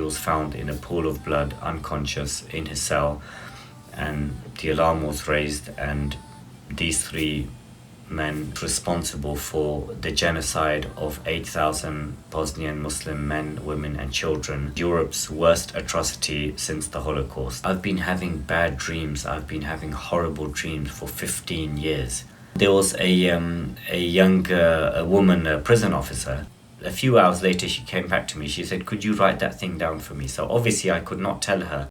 was found in a pool of blood, unconscious, in his cell, and the alarm was raised, and these three men responsible for the genocide of 8,000 Bosnian Muslim men, women and children, Europe's worst atrocity since the Holocaust. I've been having bad dreams, I've been having horrible dreams for 15 years. There was a young woman, a prison officer. A few hours later she came back to me, she said, could you write that thing down for me? So obviously I could not tell her.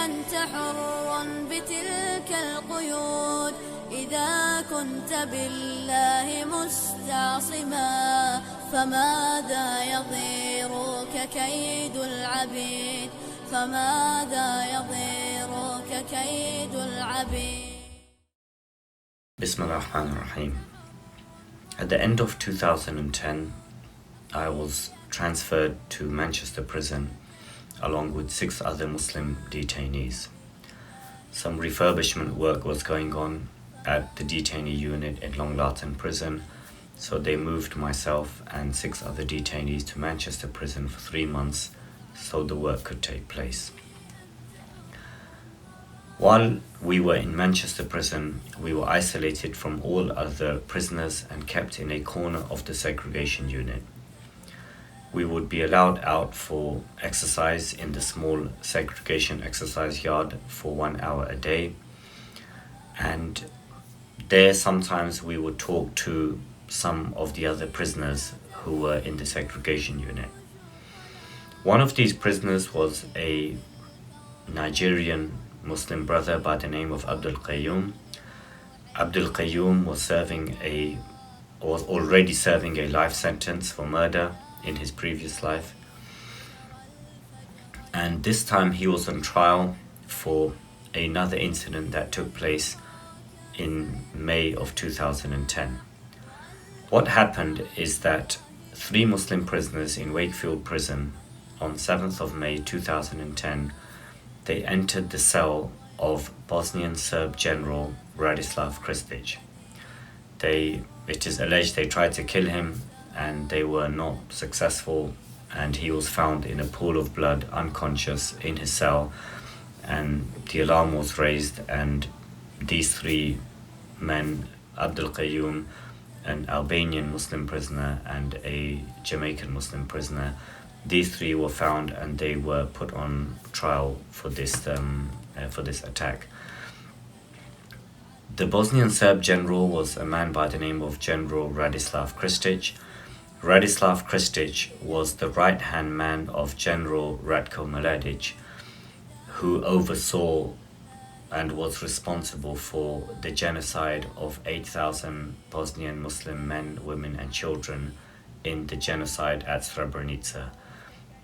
أنت حر بتلك القيود إذا كنت بالله مستعصما فماذا يضيرك كيد العبيد فماذا يضيرك كيد العبيد. Bismillah ar-Rahman ar-Rahim. At the end of 2010, I was transferred to Manchester Prison along with 6 other Muslim detainees. Some refurbishment work was going on at the detainee unit in Long Lartin Prison, so they moved myself and 6 other detainees to Manchester Prison for 3 months so the work could take place. While we were in Manchester Prison, we were isolated from all other prisoners and kept in a corner of the segregation unit. We would be allowed out for exercise in the small segregation exercise yard for 1 hour a day, and there sometimes we would talk to some of the other prisoners who were in the segregation unit. One of these prisoners was a Nigerian Muslim brother by the name of Abdul Qayyum. Abdul Qayyum was already serving a life sentence for murder in his previous life, and this time he was on trial for another incident that took place in May of 2010. What happened is that 3 Muslim prisoners in Wakefield Prison on 7th of May 2010, they entered the cell of Bosnian Serb General Radislav Kristic. It is alleged they tried to kill him and they were not successful, and he was found in a pool of blood, unconscious, in his cell, and the alarm was raised, and these 3 men, Abdul Qayyum, an Albanian Muslim prisoner and a Jamaican Muslim prisoner, these 3 were found and they were put on trial for this attack. The Bosnian Serb general was a man by the name of General Radislav Kristic. Radislav Kristic was the right-hand man of General Ratko Mladic, who oversaw and was responsible for the genocide of 8,000 Bosnian Muslim men, women and children in the genocide at Srebrenica.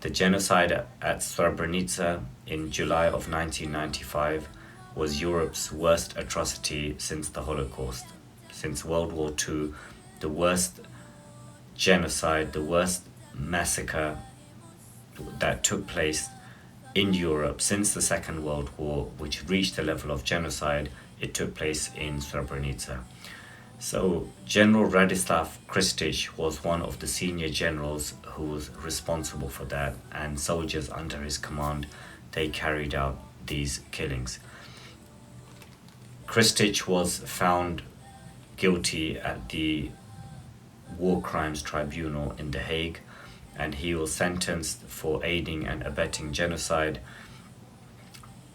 The genocide at Srebrenica in July of 1995 was Europe's worst atrocity since the Holocaust. Since World War II, the worst genocide, the worst massacre that took place in Europe since the Second World War, which reached the level of genocide, it took place in Srebrenica. So General Radislav Kristic was one of the senior generals who was responsible for that, and soldiers under his command, they carried out these killings. Kristic was found guilty at the War Crimes Tribunal in The Hague, and he was sentenced for aiding and abetting genocide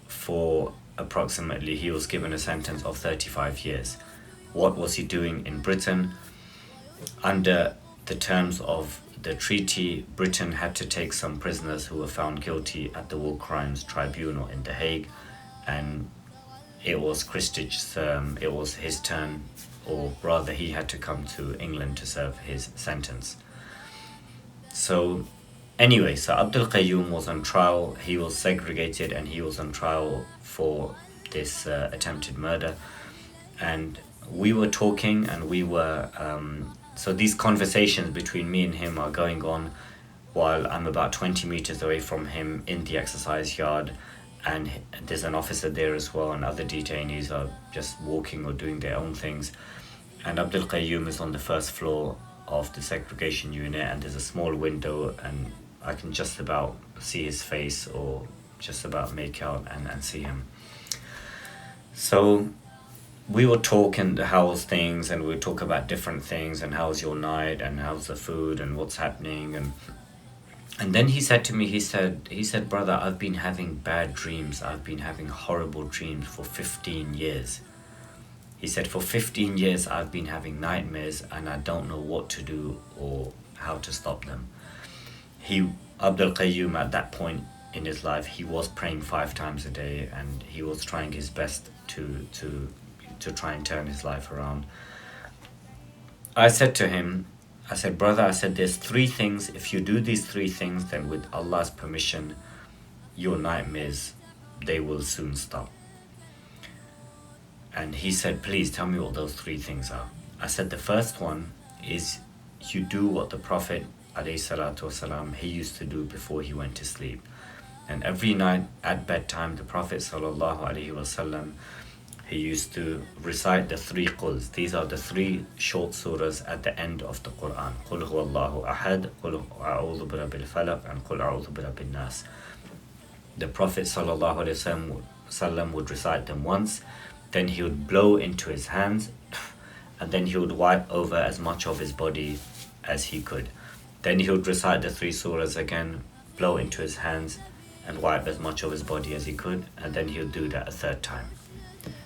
for approximately, he was given a sentence of 35 years. What was he doing in Britain? Under the terms of the treaty, Britain had to take some prisoners who were found guilty at the War Crimes Tribunal in The Hague, and it was Kristic's, it was his turn, or rather he had to come to England to serve his sentence. So anyway, so Abdul Qayyum was on trial, he was segregated and he was on trial for this attempted murder, and we were talking and we were, so these conversations between me and him are going on while I'm about 20 meters away from him in the exercise yard, and there's an officer there as well, and other detainees are just walking or doing their own things, and Abdul Qayyum is on the first floor of the segregation unit, and there's a small window, and I can just about see his face, or just about make out and see him. So we were talking how's things, and we would talk about different things, and how's your night, and how's the food, and what's happening, and then he said to me, he said, brother, I've been having bad dreams. I've been having horrible dreams for 15 years. He said, for 15 years I've been having nightmares, and I don't know what to do or how to stop them. Abdul Qayyum, at that point in his life, he was praying 5 times a day, and he was trying his best to try and turn his life around. I said to him, I said, brother, I said, there's 3 things. If you do these 3 things, then with Allah's permission, your nightmares, they will soon stop. And he said, please tell me what those 3 things are. I said, the first one is you do what the Prophet ﷺ, he used to do before he went to sleep. And every night at bedtime, the Prophet ﷺ, he used to recite the 3 quls. These are the 3 short surahs at the end of the Quran. قُلْ هُوَ اللَّهُ أَحَدْ قُلْ أَعُوذُ بِرَبِّ الْفَلَقِ and قُلْ أَعُوذُ بِرَبِّ النَّاسِ. The Prophet ﷺ would recite them once, then he would blow into his hands, and then he would wipe over as much of his body as he could. Then he would recite the 3 surahs again, blow into his hands, and wipe as much of his body as he could, and then he would do that a 3rd time.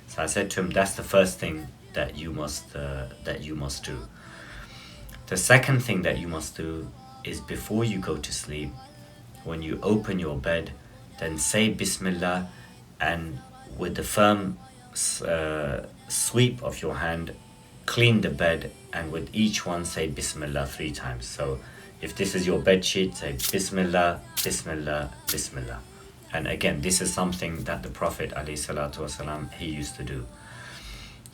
So I said to him, that's the first thing that you must do. The second thing that you must do is before you go to sleep, when you open your bed, then say Bismillah, and with the firm sweep of your hand, clean the bed, and with each one say Bismillah 3 times. So if this is your bed sheet, say Bismillah, Bismillah, Bismillah. And again, this is something that the Prophet ﷺ, he used to do.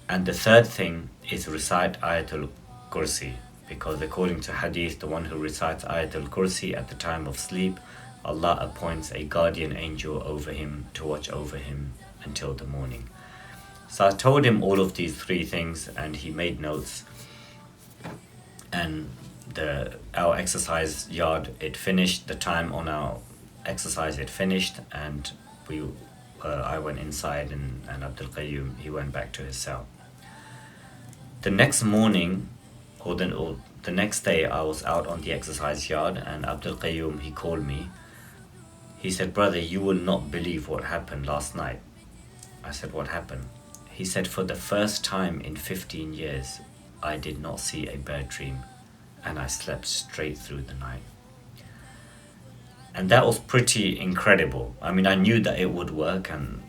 And the 3rd thing is recite Ayatul Kursi, because according to hadith, the one who recites Ayatul Kursi at the time of sleep, Allah appoints a guardian angel over him to watch over him until the morning. So I told him all of these 3 things, and he made notes. And our exercise yard, it finished, the time on our exercise, it finished, and I went inside, and Abdul Qayyum, he went back to his cell. The next morning, or the next day, I was out on the exercise yard, and Abdul Qayyum, he called me. He said, brother, you will not believe what happened last night. I said, what happened? He said, for the first time in 15 years, I did not see a bad dream, and I slept straight through the night. And that was pretty incredible. I mean, I knew that it would work, and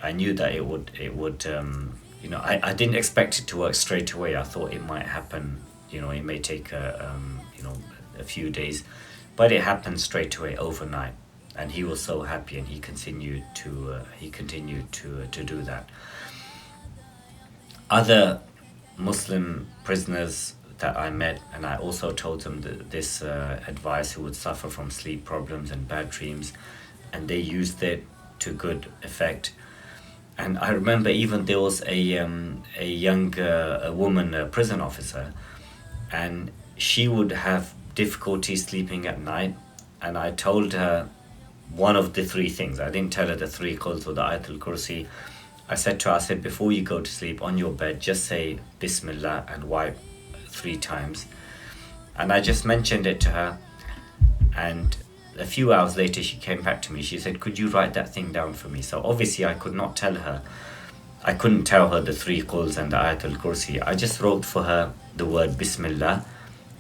I knew that it would I didn't expect it to work straight away. I thought it might happen, it may take a few days, but it happened straight away, overnight. And he was so happy, and he continued to do that. Other Muslim prisoners that I met, and I also told them this advice, who would suffer from sleep problems and bad dreams, and they used it to good effect. And I remember even there was a young woman, a prison officer, and she would have difficulty sleeping at night, and I told her one of the 3 things. I didn't tell her the 3 quls or the Ayatul Kursi. I said to her, before you go to sleep on your bed, just say Bismillah and wipe 3 times. And I just mentioned it to her, and a few hours later she came back to me. She said, could you write that thing down for me? So obviously I couldn't tell her the 3 quls and the Ayatul Kursi. I just wrote for her the word Bismillah,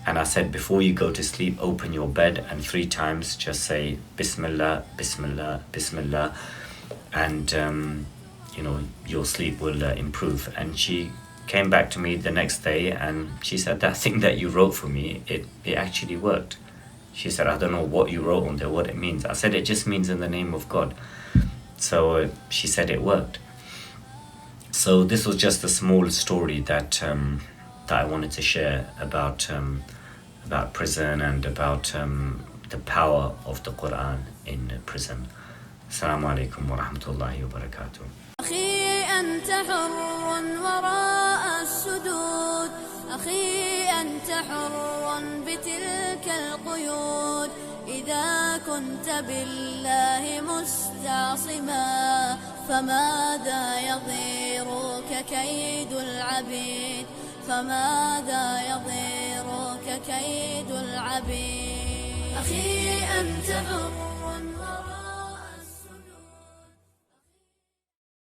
and I said, before you go to sleep, open your bed, and 3 times just say Bismillah, Bismillah, Bismillah, and your sleep will improve. And she came back to me the next day, and she said, that thing that you wrote for me, it actually worked. She said, I don't know what you wrote on there, what it means. I said, it just means in the name of God. So she said it worked. So this was just a small story that I wanted to share about prison, and about the power of the Quran in prison. Assalamu alaikum wa rahmatullahi wa barakatuh. أخي أنت حر وراء السدود أخي أنت حر بتلك القيود، إذا كنت بالله مستعصما فماذا يضيرك كيد العبيد، فماذا يضيرك كيد العبيد. أخي أنت حر